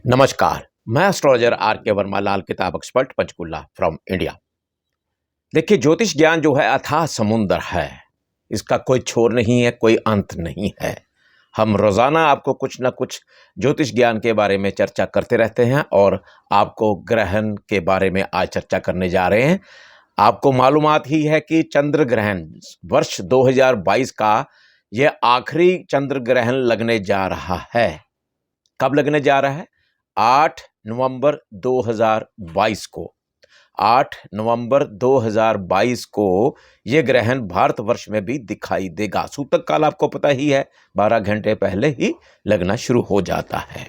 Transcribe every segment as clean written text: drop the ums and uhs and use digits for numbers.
नमस्कार। मैं astrologer are के वर्मा, लाल किताब एक्सपर्ट, पंचकुला फ्रॉम इंडिया। देखिए, ज्योतिष ज्ञान जो है अथाह समुंदर है। इसका कोई छोर नहीं है, कोई अंत नहीं है। हम रोजाना आपको कुछ ना कुछ ज्योतिष ज्ञान के बारे में चर्चा करते रहते हैं और आपको ग्रहण के बारे में आज चर्चा करने जा रहे हैं। आपको मालूमात ही है कि चंद्र ग्रहण वर्ष 2022 का यह आखिरी चंद्र ग्रहण लगने जा रहा है। कब लगने जा रहा है? 8 नवंबर 2022 को। 8 नवंबर 2022 को यह ग्रहण भारतवर्ष में भी दिखाई देगा। सूतक काल आपको पता ही है, 12 घंटे पहले ही लगना शुरू हो जाता है।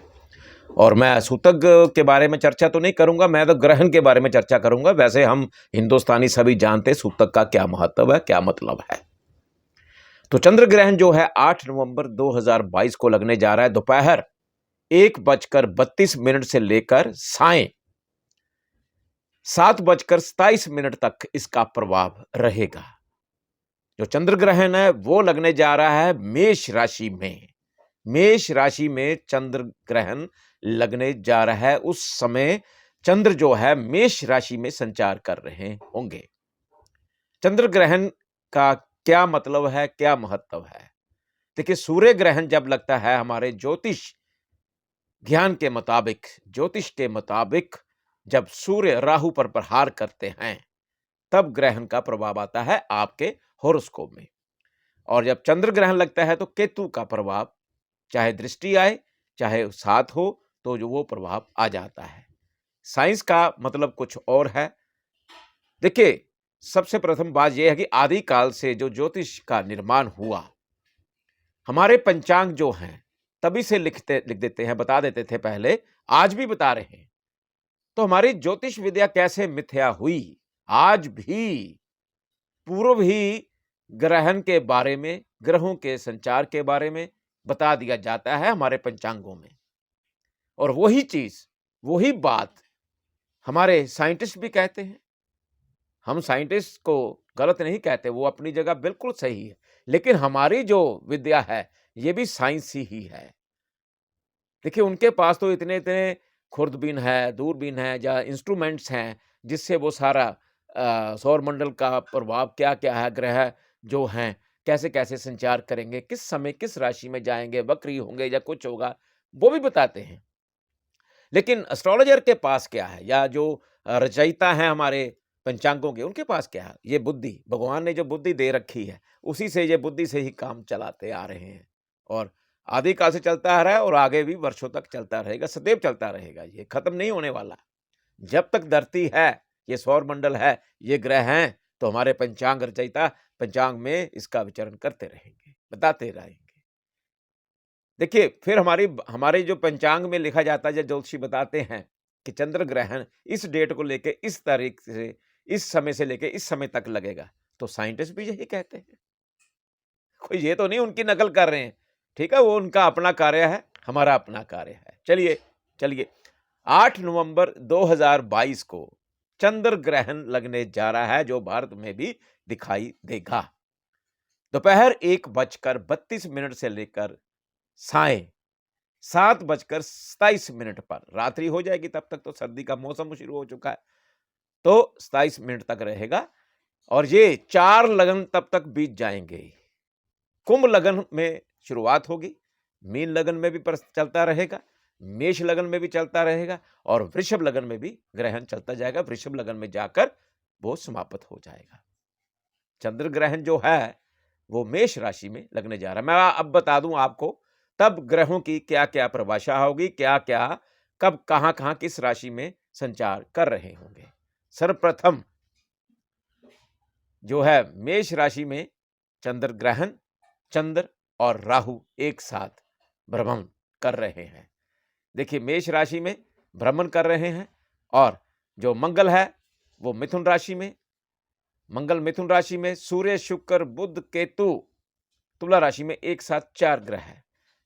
और मैं सूतक के बारे में चर्चा तो नहीं करूंगा, मैं तो ग्रहण के बारे में चर्चा करूंगा। वैसे हम हिंदुस्तानी सभी जानते सूतक का क्या महत्व है, क्या मतलब है। तो चंद्र ग्रहण जो है 8 नवंबर 2022 को लगने जा रहा है। दोपहर 1:32 से लेकर सायं 7:27 तक इसका प्रभाव रहेगा। जो चंद्र ग्रहण है वो लगने जा रहा है मेष राशि में। मेष राशि में चंद्र ग्रहण लगने जा रहा है। उस समय चंद्र जो है मेष राशि में संचार कर रहे होंगे। चंद्र ग्रहण का क्या मतलब है, क्या महत्व है? देखिए, सूर्य ग्रहण जब लगता है हमारे ज्योतिष ज्ञान के मुताबिक, ज्योतिष के मुताबिक, जब सूर्य राहु पर प्रहार करते हैं तब ग्रहण का प्रभाव आता है आपके होरोस्कोप में। और जब चंद्र ग्रहण लगता है तो केतु का प्रभाव, चाहे दृष्टि आए चाहे साथ हो, तो जो वो प्रभाव आ जाता है। साइंस का मतलब कुछ और है। देखिए, सबसे प्रथम बात यह है कि आदि काल से जो ज्योतिष का निर्माण हुआ, हमारे पंचांग जो हैं तभी से लिख देते हैं, बता देते थे पहले, आज भी बता रहे हैं। तो हमारी ज्योतिष विद्या कैसे मिथ्या हुई? आज भी पूर्व ही ग्रहण के बारे में, ग्रहों के संचार के बारे में बता दिया जाता है हमारे पंचांगों में। और वही चीज, वही बात हमारे साइंटिस्ट भी कहते हैं। हम साइंटिस्ट को गलत नहीं कहते, वो अपनी जगह बिल्कुल सही है। लेकिन हमारी जो विद्या है ये भी साइंस ही है। देखिए, उनके पास तो इतने इतने खुर्दबीन है, दूरबीन है, या इंस्ट्रूमेंट्स हैं जिससे वो सारा सौर मंडल का प्रभाव क्या क्या है, ग्रह जो हैं कैसे कैसे संचार करेंगे, किस समय किस राशि में जाएंगे, वक्री होंगे या कुछ होगा, वो भी बताते हैं। लेकिन एस्ट्रोलॉजर के पास क्या है, या जो रचयिता हैं हमारे पंचांगों के, उनके पास क्या है? ये बुद्धि, भगवान ने जो बुद्धि दे रखी है उसी से, ये बुद्धि से ही काम चलाते आ रहे हैं। और आदिकाल से चलता आ रहा है और आगे भी वर्षों तक चलता रहेगा, सदैव चलता रहेगा। ये खत्म नहीं होने वाला। जब तक धरती है, ये सौर मंडल है, ये ग्रह हैं, तो हमारे पंचांग रचयिता पंचांग में इसका विचरण करते रहेंगे, बताते रहेंगे। देखिए, फिर हमारे जो पंचांग में लिखा जाता है, जो ज्योतिषी बताते हैं कि चंद्र ग्रहण इस डेट को लेके, इस तारीख से, इस समय से लेके इस समय तक लगेगा। तो साइंटिस्ट भी यही कहते हैं। कोई ये तो नहीं उनकी नकल कर रहे हैं। ठीक है, वो उनका अपना कार्य है, हमारा अपना कार्य है। चलिए चलिए, 8 नवंबर 2022 को चंद्र ग्रहण लगने जा रहा है, जो भारत में भी दिखाई देगा। दोपहर 1:32 से लेकर सायं 7:27 पर रात्रि हो जाएगी। तब तक तो सर्दी का मौसम शुरू हो चुका है, तो 27 तक रहेगा। और ये 4 लगन तब तक बीत जाएंगे। कुंभ लगन में शुरुआत होगी, मीन लगन में भी चलता रहेगा, मेष लगन में भी चलता रहेगा, और वृषभ लगन में भी ग्रहण चलता जाएगा। वृषभ लगन में जाकर वो समाप्त हो जाएगा। चंद्र ग्रहण जो है वो मेष राशि में लगने जा रहा है। मैं अब बता दूं आपको तब ग्रहों की क्या क्या परिभाषा होगी, क्या क्या, कब, कहां कहां, किस राशि में संचार कर रहे होंगे। सर्वप्रथम जो है मेष राशि में चंद्र ग्रहण, चंद्र और राहु एक साथ भ्रमण कर रहे हैं। देखिए, मेष राशि में भ्रमण कर रहे हैं, और जो मंगल है वो मिथुन राशि में, मंगल मिथुन राशि में, सूर्य शुक्र बुध केतु तुला राशि में एक साथ 4 ग्रह है।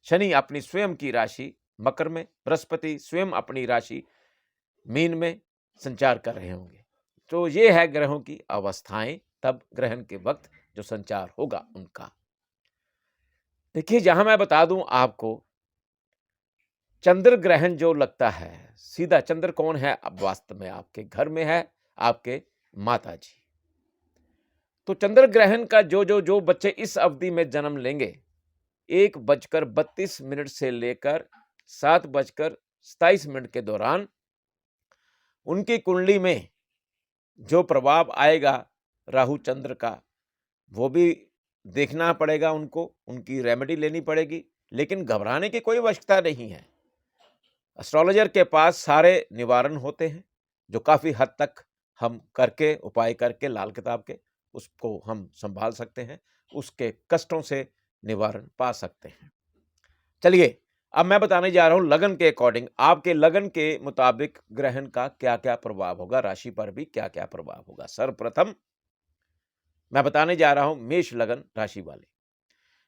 शनि अपनी स्वयं की राशि मकर में, बृहस्पति स्वयं अपनी राशि मीन में संचार कर रहे होंगे। तो ये है ग्रहों की अवस्थाएं तब ग्रहण के वक्त जो संचार होगा उनका। देखिए, जहां मैं बता दूं आपको, चंद्र ग्रहण जो लगता है, सीधा चंद्र कौन है? अब वास्तव में आपके घर में है, आपके माताजी। तो चंद्र ग्रहण का जो बच्चे इस अवधि में जन्म लेंगे, 1:32 से लेकर 7:27 के दौरान उनकी कुंडली में जो प्रभाव आएगा राहु चंद्र का, वो भी देखना पड़ेगा उनको, उनकी रेमेडी लेनी पड़ेगी, लेकिन घबराने की कोई आवश्यकता नहीं है। एस्ट्रोलॉजर के पास सारे निवारण होते हैं, जो काफ़ी हद तक हम करके, उपाय करके, लाल किताब के, उसको हम संभाल सकते हैं, उसके कष्टों से निवारण पा सकते हैं। चलिए, अब मैं बताने जा रहा हूं लगन के अकॉर्डिंग, आपके लगन के मुताबिक ग्रहण का क्या क्या प्रभाव होगा, राशि पर भी क्या क्या प्रभाव होगा। सर्वप्रथम मैं बताने जा रहा हूं मेष लगन राशि वाले।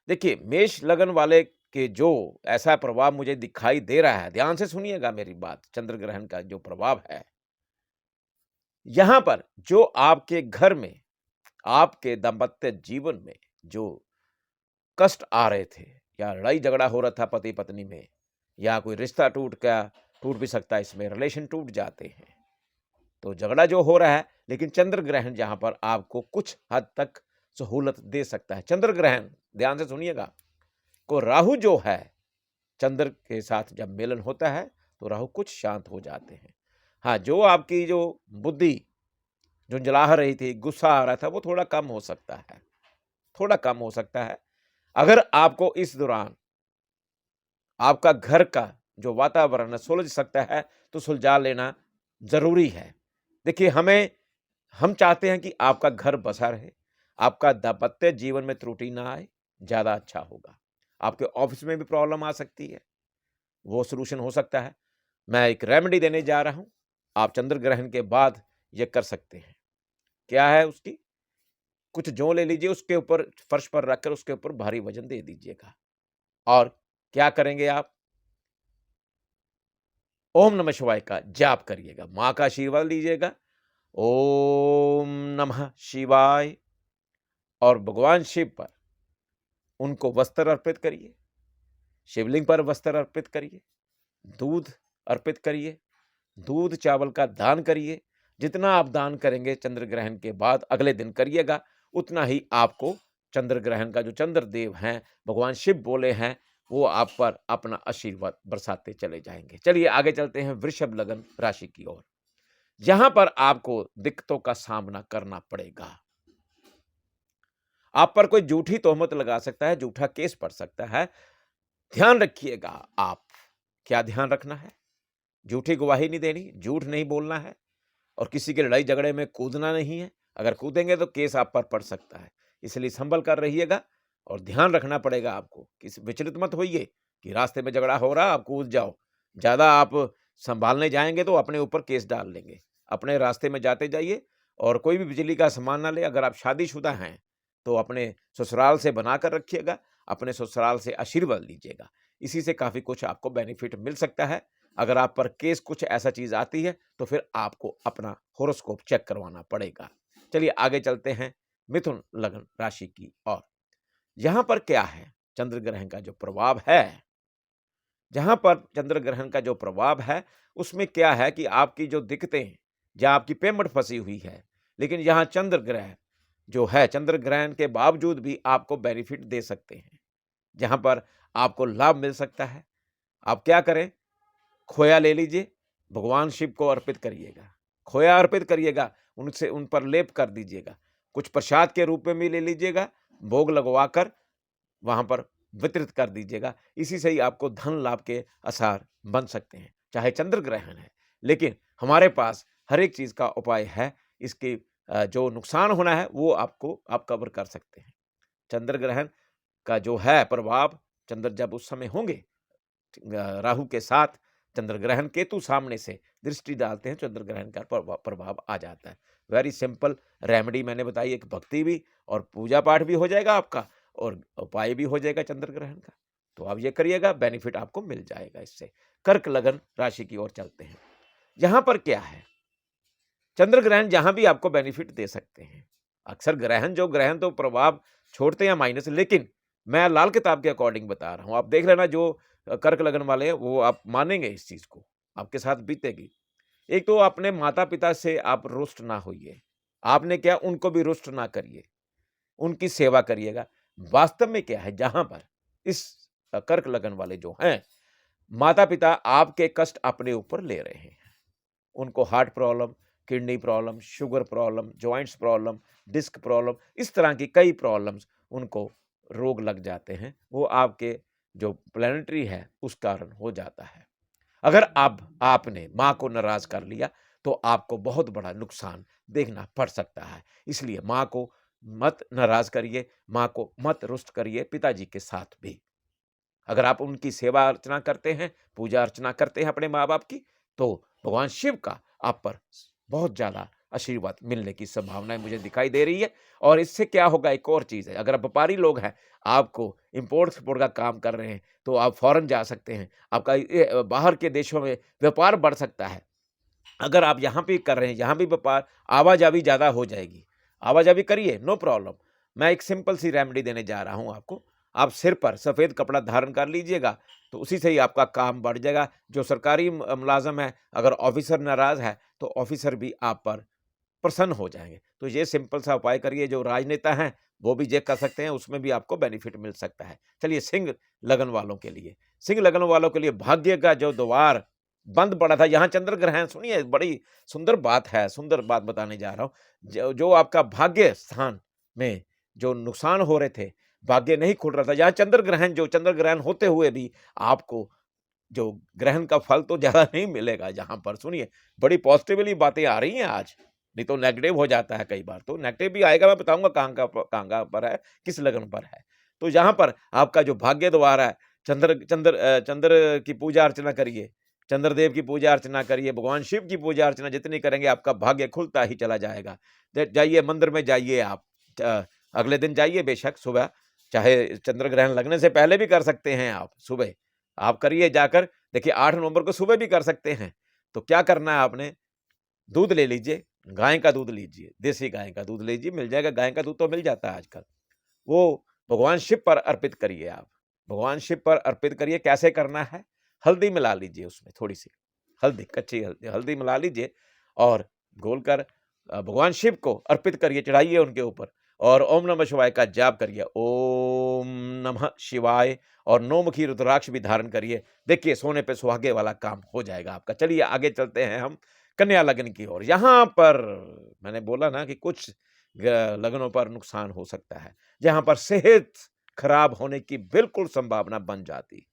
देखिए, मेष लगन वाले के जो ऐसा प्रभाव मुझे दिखाई दे रहा है, ध्यान से सुनिएगा मेरी बात। चंद्र ग्रहण का जो प्रभाव है, यहां पर जो आपके घर में, आपके दाम्पत्य जीवन में जो कष्ट आ रहे थे, या लड़ाई झगड़ा हो रहा था पति पत्नी में, या कोई रिश्ता टूट भी सकता है, इसमें रिलेशन टूट जाते हैं, तो झगड़ा जो हो रहा है, लेकिन चंद्र ग्रहण जहां पर आपको कुछ हद तक सहूलत दे सकता है। चंद्र ग्रहण, ध्यान से सुनिएगा, को राहु जो है, चंद्र के साथ जब मिलन होता है तो राहु कुछ शांत हो जाते हैं। हाँ, जो आपकी जो बुद्धि जो जला रही थी, गुस्सा आ रहा था, वो थोड़ा कम हो सकता है, थोड़ा कम हो सकता है। अगर आपको इस दौरान आपका घर का जो वातावरण है सुलझ सकता है, तो सुलझा लेना जरूरी है। देखिए, हम चाहते हैं कि आपका घर बसा रहे, आपका दाम्पत्य जीवन में त्रुटि ना आए, ज्यादा अच्छा होगा। आपके ऑफिस में भी प्रॉब्लम आ सकती है, वो सॉल्यूशन हो सकता है। मैं एक रेमेडी देने जा रहा हूं, आप चंद्र ग्रहण के बाद ये कर सकते हैं। क्या है उसकी? कुछ जौ ले लीजिए, उसके ऊपर फर्श पर रखकर उसके ऊपर भारी वजन दे दीजिएगा। और क्या करेंगे आप? ओम नमः शिवाय का जाप करिएगा, मां का आशीर्वाद लीजिएगा, ओम नमः शिवाय, और भगवान शिव पर उनको वस्त्र अर्पित करिए, शिवलिंग पर वस्त्र अर्पित करिए, दूध अर्पित करिए, दूध चावल का दान करिए। जितना आप दान करेंगे चंद्र ग्रहण के बाद, अगले दिन करिएगा, उतना ही आपको चंद्र ग्रहण का जो चंद्र देव हैं, भगवान शिव बोले हैं, वो आप पर अपना आशीर्वाद बरसाते चले जाएंगे। चलिए आगे चलते हैं वृषभ लगन राशि की ओर। यहां पर आपको दिक्कतों का सामना करना पड़ेगा। आप पर कोई झूठी तोहमत लगा सकता है, झूठा केस पड़ सकता है। ध्यान रखिएगा आप। क्या ध्यान रखना है? झूठी गवाही नहीं देनी, झूठ नहीं बोलना है, और किसी के लड़ाई झगड़े में कूदना नहीं है। अगर कूदेंगे तो केस आप पर पड़ सकता है, इसलिए संभल कर रहिएगा और ध्यान रखना पड़ेगा आपको। किसी विचलित मत होइए कि रास्ते में झगड़ा हो रहा आप कूद जाओ। ज़्यादा आप संभालने जाएंगे तो अपने ऊपर केस डाल लेंगे। अपने रास्ते में जाते जाइए, और कोई भी बिजली का सामान ना ले। अगर आप शादीशुदा हैं तो अपने ससुराल से बना कर रखिएगा, अपने ससुराल से आशीर्वाद लीजिएगा। इसी से काफ़ी कुछ आपको बेनिफिट मिल सकता है। अगर आप पर केस कुछ ऐसा चीज़ आती है तो फिर आपको अपना होरोस्कोप चेक करवाना पड़ेगा। चलिए आगे चलते हैं मिथुन लगन राशि की ओर। यहाँ पर क्या है? चंद्र ग्रहण का जो प्रभाव है, जहाँ पर चंद्र ग्रहण का जो प्रभाव है, उसमें क्या है कि आपकी जो दिक्कतें, जहाँ आपकी पेमेंट फंसी हुई है, लेकिन यहाँ चंद्र ग्रह जो है, चंद्र ग्रहण के बावजूद भी आपको बेनिफिट दे सकते हैं, जहाँ पर आपको लाभ मिल सकता है। आप क्या करें? खोया ले लीजिए, भगवान शिव को अर्पित करिएगा, खोया अर्पित करिएगा, उनसे उन पर लेप कर दीजिएगा, कुछ प्रसाद के रूप में भी ले लीजिएगा, भोग लगवाकर वहां पर वितरित कर दीजिएगा। इसी से ही आपको धन लाभ के आसार बन सकते हैं। चाहे चंद्र ग्रहण है, लेकिन हमारे पास हर एक चीज का उपाय है। इसके जो नुकसान होना है वो आप कवर कर सकते हैं। चंद्र ग्रहण का जो है प्रभाव, चंद्र जब उस समय होंगे राहु के साथ, चंद्र ग्रहण केतु सामने से दृष्टि डालते हैं, चंद्र ग्रहण का प्रभाव आ जाता है। वेरी सिंपल रेमेडी मैंने बताई, एक भक्ति भी और पूजा पाठ भी हो जाएगा आपका, और उपाय भी हो जाएगा चंद्र ग्रहण का। तो आप ये करिएगा, बेनिफिट आपको मिल जाएगा इससे। कर्क लगन राशि की ओर चलते हैं। यहां पर क्या है? चंद्र ग्रहण जहां भी आपको बेनिफिट दे सकते हैं। अक्सर ग्रहण तो प्रभाव छोड़ते हैं माइनस, लेकिन मैं लाल किताब के अकॉर्डिंग बता रहा हूं। आप देख लेना, जो कर्क लगन वाले हैं वो आप मानेंगे इस चीज़ को, आपके साथ बीतेगी। एक तो अपने माता-पिता से आप रुष्ट ना होइए, आपने क्या उनको भी रुष्ट ना करिए, उनकी सेवा करिएगा। वास्तव में क्या है जहाँ पर इस कर्क लगन वाले जो हैं, माता-पिता आपके कष्ट अपने ऊपर ले रहे हैं। उनको heart problem, kidney problem, sugar problem, joints problem, disc problem, इस तरह की कई प्रॉब्लम्स उनको रोग लग जाते हैं। वो आपके जो प्लैनेटरी है उस कारण हो जाता है। अगर अब आपने माँ को नाराज़ कर लिया तो आपको बहुत बड़ा नुकसान देखना पड़ सकता है। इसलिए माँ को मत नाराज़ करिए, माँ को मत रुष्ट करिए, पिताजी के साथ भी। अगर आप उनकी सेवा अर्चना करते हैं, पूजा अर्चना करते हैं अपने माँ-बाप की, तो भगवान शिव का आप पर बहुत ज़्यादा आशीर्वाद मिलने की संभावनाएँ मुझे दिखाई दे रही है। और इससे क्या होगा एक और चीज़ है, अगर आप व्यापारी लोग हैं, आपको इम्पोर्ट-एक्सपोर्ट का काम कर रहे हैं, तो आप फ़ॉरेन जा सकते हैं। आपका बाहर के देशों में व्यापार बढ़ सकता है। अगर आप यहाँ पे कर रहे हैं, यहाँ भी व्यापार आवा-जावी ज़्यादा हो जाएगी। आवा-जावी करिए, नो प्रॉब्लम। मैं एक सिंपल सी रेमेडी देने जा रहा हूँ आपको। आप सिर पर सफ़ेद कपड़ा धारण कर लीजिएगा, तो उसी से ही आपका काम बढ़ जाएगा। जो सरकारी मुलाज़िम है, अगर ऑफ़िसर नाराज़ है, तो ऑफ़िसर भी आप पर प्रसन्न हो जाएँगे। तो ये सिंपल सा उपाय करिए, जो राजनेता हैं, वो भी ये कर सकते हैं, उसमें भी आपको बेनिफिट मिल सकता है। चलिए सिंह लगन वालों के लिए, सिंह लगन वालों के लिए भाग्य का जो द्वार बंद पड़ा था, यहाँ चंद्र ग्रहण सुनिए बड़ी सुंदर बात है, सुंदर बात बताने जा रहा हूँ। जो जो आपका भाग्य स्थान में जो नुकसान हो रहे थे, भाग्य नहीं खुल रहा था, यहाँ चंद्र ग्रहण होते हुए भी आपको जो ग्रहण का फल तो ज़्यादा नहीं मिलेगा जहाँ पर सुनिए, बड़ी पॉज़िटिवली बातें आ रही हैं आज, नहीं तो नेगेटिव हो जाता है कई बार, तो नेगेटिव भी आएगा, मैं बताऊँगा कहाँ पर है, किस लगन पर है। तो यहाँ पर आपका जो भाग्य द्वार है, चंद्र की पूजा अर्चना करिए, चंद्रदेव की पूजा अर्चना करिए, भगवान शिव की पूजा अर्चना जितनी करेंगे आपका भाग्य खुलता ही चला जाएगा। जाइए मंदिर में जाइए आप, अगले दिन जाइए बेशक सुबह, चाहे चंद्र ग्रहण लगने से पहले भी कर सकते हैं आप सुबह। आप करिए जाकर, देखिए 8 नवंबर को सुबह भी कर सकते हैं। तो क्या करना है आपने, दूध ले लीजिए, गाय का दूध लीजिए, देसी गाय का दूध लीजिए, मिल जाएगा, गाय का दूध तो मिल जाता है आजकल। वो भगवान शिव पर अर्पित करिए आप, भगवान शिव पर अर्पित करिए। कैसे करना है, हल्दी मिला लीजिए उसमें थोड़ी-सी, हल्दी, कच्ची हल्दी हल्दी मिला लीजिए और घोलकर भगवान शिव को अर्पित करिए, चढ़ाइए उनके ऊपर और ओम नमः शिवाय का जाप करिए। ओम नमः शिवाय और 9 मुखी रुद्राक्ष भी धारण करिए। देखिए सोने पे सुहागे वाला काम हो जाएगा आपका। चलिए आगे चलते हैं हम कन्या लगन की ओर। यहाँ पर मैंने बोला ना कि कुछ लगनों पर नुकसान हो सकता है, जहाँ पर सेहत खराब होने की बिल्कुल संभावना बन जाती है।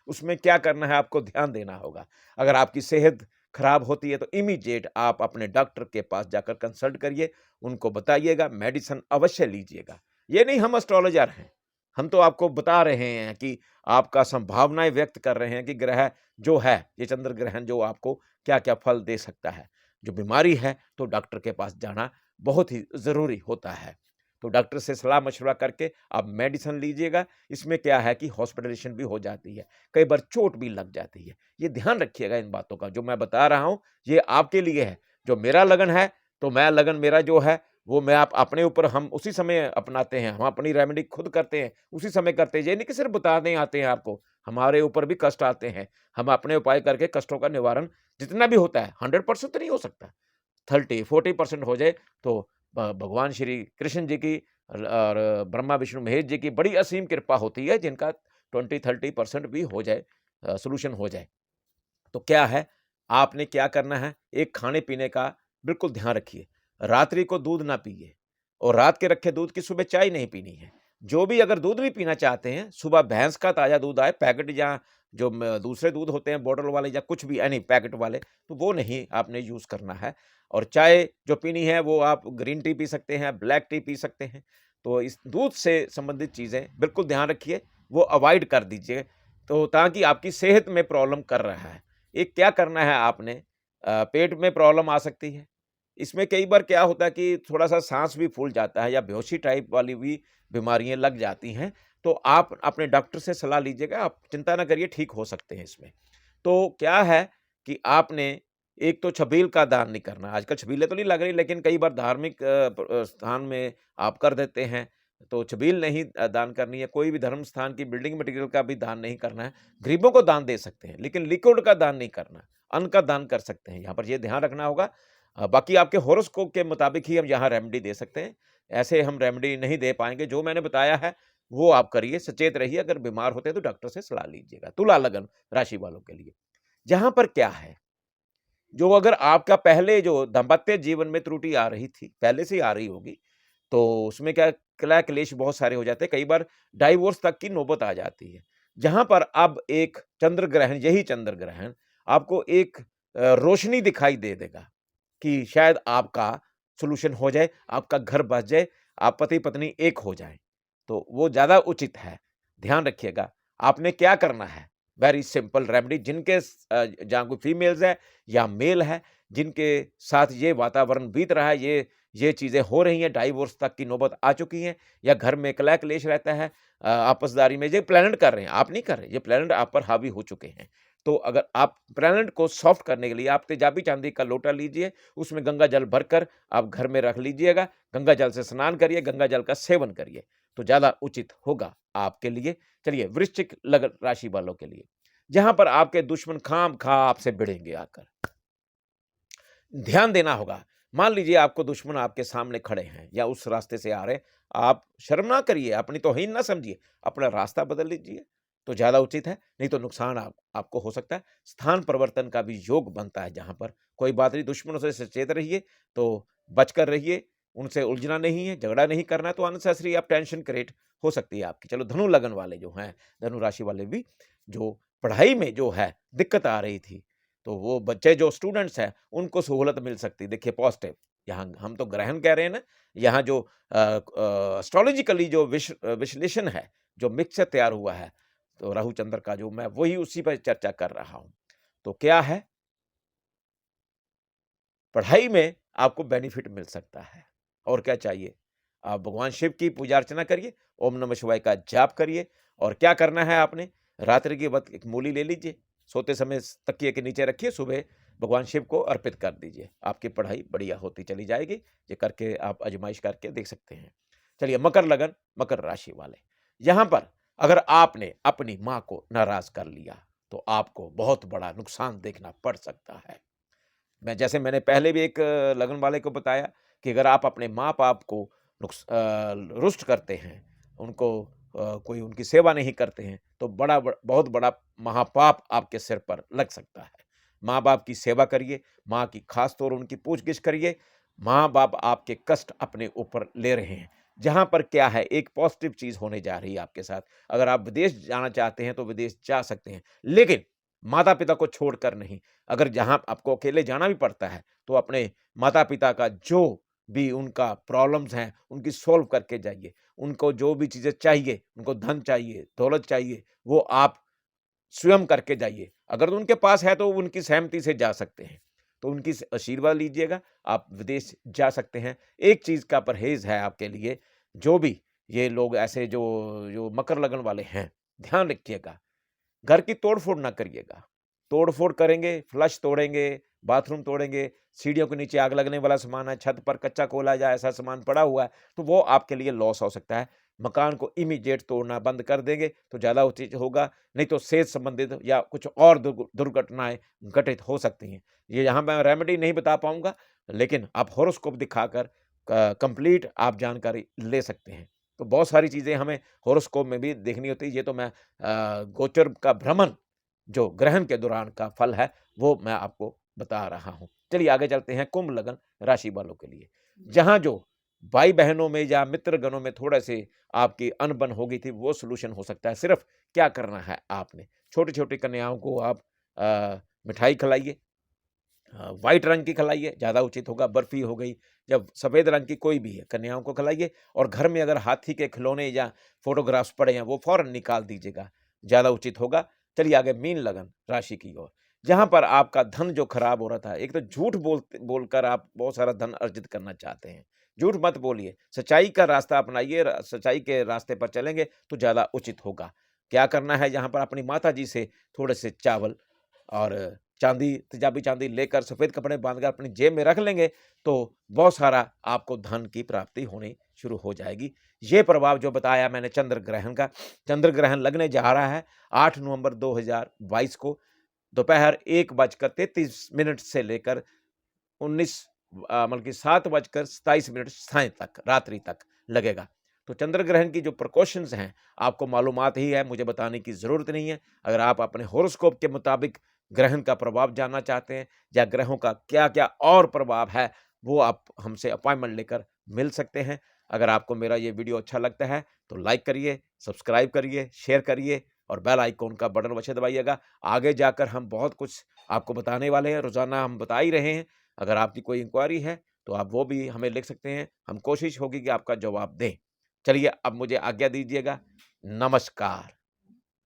उसमें क्या करना है, आपको ध्यान देना होगा। अगर आपकी सेहत खराब होती है तो इमीडिएट आप अपने डॉक्टर के पास जाकर कंसल्ट करिए, उनको बताइएगा, मेडिसिन अवश्य लीजिएगा। ये नहीं हम एस्ट्रोलॉजर हैं, हम तो आपको बता रहे हैं कि आपका संभावनाएँ व्यक्त कर रहे हैं कि ग्रह जो है, ये चंद्र ग्रहण जो आपको क्या-क्या फल दे सकता है। जो बीमारी है तो डॉक्टर के पास जाना बहुत ही ज़रूरी होता है। तो डॉक्टर से सलाह-मशवरा करके आप मेडिसिन लीजिएगा। इसमें क्या है कि हॉस्पिटलाइज़ेशन भी हो जाती है, कई बार चोट भी लग जाती है। ये ध्यान रखिएगा इन बातों का, जो मैं बता रहा हूँ, ये आपके लिए है। जो मेरा लगन है, तो मैं लगन मेरा जो है, वो मैं आप अपने ऊपर हम उसी समय अपनाते हैं, हम अपनी रेमेडी खुद करते हैं, उसी समय करते हैं। ये नहीं कि सिर्फ़ बताने आते हैं आपको, हमारे ऊपर भी कष्ट आते हैं। हम अपने उपाय करके कष्टों का निवारण जितना भी होता है, 100% तो नहीं हो सकता, 30-40% हो जाए तो भगवान श्री कृष्ण जी की और ब्रह्मा विष्णु महेश जी की बड़ी असीम कृपा होती है, जिनका 20-30% भी हो जाए, सॉल्यूशन हो जाए। तो क्या है, आपने क्या करना है, एक खाने-पीने का बिल्कुल ध्यान रखिए। रात्रि को दूध ना पिइए और रात के रखे दूध की सुबह चाय नहीं पीनी है। जो भी अगर दूध भी पीना चाहते हैं, सुबह भैंस का ताज़ा दूध आए, पैकेट या जो दूसरे दूध होते हैं बॉटल वाले या कुछ भी यानी पैकेट वाले, तो वो नहीं आपने यूज़ करना है। और चाय जो पीनी है, वो आप ग्रीन टी पी सकते हैं, ब्लैक टी पी सकते हैं। तो इस दूध से संबंधित चीज़ें बिल्कुल ध्यान रखिए, वो अवॉइड कर दीजिए, तो ताकि आपकी सेहत में प्रॉब्लम कर रहा है। एक क्या करना है आपने, पेट में प्रॉब्लम आ सकती है। इसमें कई बार क्या होता है कि थोड़ा-सा साँस भी फूल जाता है या बेहोशी टाइप वाली भी बीमारियाँ लग जाती हैं। तो आप अपने डॉक्टर से सलाह लीजिएगा, आप चिंता ना करिए, ठीक हो सकते हैं इसमें। तो क्या है कि आपने एक तो छबील का दान नहीं करना। आजकल छबीलें तो नहीं लग रही, लेकिन कई बार धार्मिक स्थान में आप कर देते हैं। तो छबील नहीं दान करनी है, कोई भी धर्म स्थान की बिल्डिंग मटेरियल का भी दान नहीं करना है। गरीबों को दान दे सकते हैं, लेकिन लिक्विड का दान नहीं करना, अन्न का दान कर सकते हैं। यहाँ पर ये ध्यान रखना होगा। बाकी आपके हॉरोस्कोप के मुताबिक ही हम यहाँ रेमेडी दे सकते हैं। ऐसे हम रेमेडी नहीं दे पाएँगे। जो मैंने बताया है, वो आप करिए, सचेत रहिए। अगर बीमार होते हैं, तो डॉक्टर से सलाह लीजिएगा। तुला लगन राशि वालों के लिए, जहाँ पर क्या है, जो अगर आपका पहले जो दाम्पत्य जीवन में त्रुटि आ रही थी, पहले से ही आ रही होगी, तो उसमें क्या कलह क्लेश बहुत सारे हो जाते हैं, कई बार डाइवोर्स तक की नौबत आ जाती है। जहाँ पर अब एक चंद्र ग्रहण, यही चंद्र ग्रहण आपको एक रोशनी दिखाई दे देगा कि शायद आपका सॉल्यूशन हो जाए, आपका घर बस जाए, आप पति-पत्नी एक हो जाएँ, तो वो ज़्यादा उचित है। ध्यान रखिएगा, आपने क्या करना है, वेरी सिंपल रेमेडी। जिनके जहाँ कोई फीमेल्स है या मेल है, जिनके साथ ये वातावरण बीत रहा है, ये चीज़ें हो रही हैं, डाइवोर्स तक की नौबत आ चुकी हैं, या घर में कलह क्लेश रहता है, आपसदारी में, ये प्लैनेट कर रहे हैं, आप नहीं कर रहे, ये प्लैनेट आप पर हावी हो चुके हैं। तो अगर आप प्लैनेट को सॉफ्ट करने के लिए आप तेजाबी चांदी का लोटा लीजिए, उसमें गंगा जल भरकर आप घर में रख लीजिएगा, गंगा जल से स्नान करिए, गंगा जल का सेवन करिए, तो ज़्यादा उचित होगा आपके लिए। चलिए, वृश्चिक लगन राशि वालों के लिए, जहाँ पर आपके दुश्मन खाम-खा आपसे भिड़ेंगे आकर। ध्यान देना होगा। मान लीजिए आपको दुश्मन आपके सामने खड़े हैं या उस रास्ते से आ रहे हैं, आप शर्म ना करिए, अपनी तौहीन ना समझिए, अपना रास्ता बदल लीजिए, तो ज़्यादा उचित है, नहीं तो नुकसान आपको हो सकता है। स्थान परिवर्तन का भी योग बनता है जहाँ पर, कोई बात नहीं, दुश्मनों से सचेत रहिए, तो बचकर रहिए, उनसे उलझना नहीं है, झगड़ा नहीं करना है, तो अननेसेसरी आप टेंशन क्रिएट हो सकती है आपकी। चलो, धनु लगन वाले जो हैं, धनु राशि वाले भी, जो पढ़ाई में जो है दिक्कत आ रही थी, तो वो बच्चे जो स्टूडेंट्स हैं, उनको सहूलत मिल सकती है। देखिए, पॉजिटिव, यहाँ हम तो ग्रहण कह रहे हैं ना, यहाँ जो एस्ट्रोलॉजिकली जो विश्लेषण है, जो मिक्सचर तैयार हुआ है, तो राहु चंद्र का, जो मैं वही उसी पर चर्चा कर रहा हूँ। तो क्या है, पढ़ाई में आपको बेनिफिट मिल सकता है, और क्या चाहिए? आप भगवान शिव की पूजा अर्चना करिए, ओम नमः शिवाय का जाप करिए, और क्या करना है आपने, रात्रि के वक़्त एक मूली ले लीजिए, सोते समय तकिए के नीचे रखिए, सुबह भगवान शिव को अर्पित कर दीजिए, आपकी पढ़ाई बढ़िया होती चली जाएगी। ये करके आप आज़माइश करके देख सकते हैं। चलिए, मकर लगन, मकर राशि वाले, यहाँ पर अगर आपने अपनी माँ को नाराज़ कर लिया, तो आपको बहुत बड़ा नुकसान देखना पड़ सकता है। मैंने पहले भी एक लगन वाले को बताया कि अगर आप अपने माँ-बाप को रुष्ट करते हैं, उनको कोई उनकी सेवा नहीं करते हैं, तो बहुत बड़ा महापाप आपके सिर पर लग सकता है। माँ-बाप की सेवा करिए, माँ की खास तौर उनकी पूछ-गिछ करिए। माँ-बाप आपके कष्ट अपने ऊपर ले रहे हैं। जहाँ पर क्या है, एक पॉज़िटिव चीज़ होने जा रही है आपके साथ। अगर आप विदेश जाना चाहते हैं, तो विदेश जा सकते हैं, लेकिन माता-पिता को छोड़कर नहीं। अगर जहाँ आपको अकेले जाना भी पड़ता है, तो अपने माता-पिता का जो भी उनका प्रॉब्लम्स हैं, उनकी सॉल्व करके जाइए। उनको जो भी चीज़ें चाहिए, उनको धन चाहिए, दौलत चाहिए, वो आप स्वयं करके जाइए। अगर उनके पास है, तो उनकी सहमति से जा सकते हैं। तो उनकी आशीर्वाद लीजिएगा, आप विदेश जा सकते हैं। एक चीज़ का परहेज़ है आपके लिए, जो भी ये लोग ऐसे जो जो मकर लगन वाले हैं, ध्यान रखिएगा, घर की तोड़-फोड़ ना करिएगा। तोड़-फोड़ करेंगे, फ्लश तोड़ेंगे, बाथरूम तोड़ेंगे, सीढ़ियों के नीचे आग लगने वाला सामान है, छत पर कच्चा कोयला या ऐसा सामान पड़ा हुआ है, तो वो आपके लिए लॉस हो सकता है। मकान को इमीडिएट तोड़ना बंद कर देंगे, तो ज़्यादा उचित होगा, नहीं तो सेहत संबंधित या कुछ और दुर्घटनाएँ घटित हो सकती हैं। ये यहाँ मैं रेमेडी नहीं बता पाऊँगा, लेकिन आप हॉरोस्कोप दिखाकर कंप्लीट आप जानकारी ले सकते हैं। तो बहुत सारी चीज़ें हमें हॉरोस्कोप में भी देखनी होती है। ये तो मैं गोचर का भ्रमण जो ग्रहण के दौरान का फल है, वो मैं आपको बता रहा हूँ। चलिए, आगे चलते हैं कुंभ लगन राशि वालों के लिए। जहाँ जो भाई-बहनों में या मित्रगणों में थोड़े-से आपकी अनबन हो गई थी, वो सॉल्यूशन हो सकता है। सिर्फ़ क्या करना है आपने, छोटी-छोटी कन्याओं को आप मिठाई खिलाइए, व्हाइट रंग की खिलाइए, ज़्यादा उचित होगा। बर्फ़ी हो गई, जब सफ़ेद रंग की कोई भी है, कन्याओं को खिलाइए, और घर में अगर हाथी के खिलौने या फ़ोटोग्राफ्स पड़े हैं, वो फ़ौरन निकाल दीजिएगा, ज़्यादा उचित होगा। चलिए, आगे मीन लगन राशि की ओर, जहाँ पर आपका धन जो खराब हो रहा था, एक तो झूठ बोलकर आप बहुत सारा धन अर्जित करना चाहते हैं। झूठ मत बोलिए, सच्चाई का रास्ता अपनाइए, सच्चाई के रास्ते पर चलेंगे तो ज़्यादा उचित होगा। क्या करना है, यहाँ पर अपनी माताजी से थोड़े से चावल और चांदी, तेजाबी चांदी लेकर सफ़ेद कपड़े बाँधकर अपनी जेब में रख लेंगे, तो बहुत सारा आपको धन की प्राप्ति होनी शुरू हो जाएगी। ये प्रभाव जो बताया मैंने चंद्र ग्रहण का, चंद्र ग्रहण लगने जा रहा है 8 नवंबर 2022 को दोपहर 1:33 से लेकर 19 बल्कि 7:27 सायं तक, रात्रि तक लगेगा। तो चंद्र ग्रहण की जो प्रिकॉशंस हैं, आपको मालूमात ही है, मुझे बताने की ज़रूरत नहीं है। अगर आप अपने हॉरोस्कोप के मुताबिक ग्रहण का प्रभाव जानना चाहते हैं या ग्रहों का क्या-क्या और प्रभाव है, वो आप हमसे अपॉइंटमेंट लेकर मिल सकते हैं। अगर आपको मेरा ये वीडियो अच्छा लगता है, तो लाइक करिए, सब्सक्राइब करिए, शेयर करिए और बेल आइकॉन का बटन अवश्य दबाइएगा। आगे जाकर हम बहुत कुछ आपको बताने वाले हैं, रोज़ाना हम बता ही रहे हैं। अगर आपकी कोई इंक्वायरी है, तो आप वो भी हमें लिख सकते हैं। हम कोशिश होगी कि आपका जवाब दें। चलिए अब मुझे आज्ञा दीजिएगा। नमस्कार।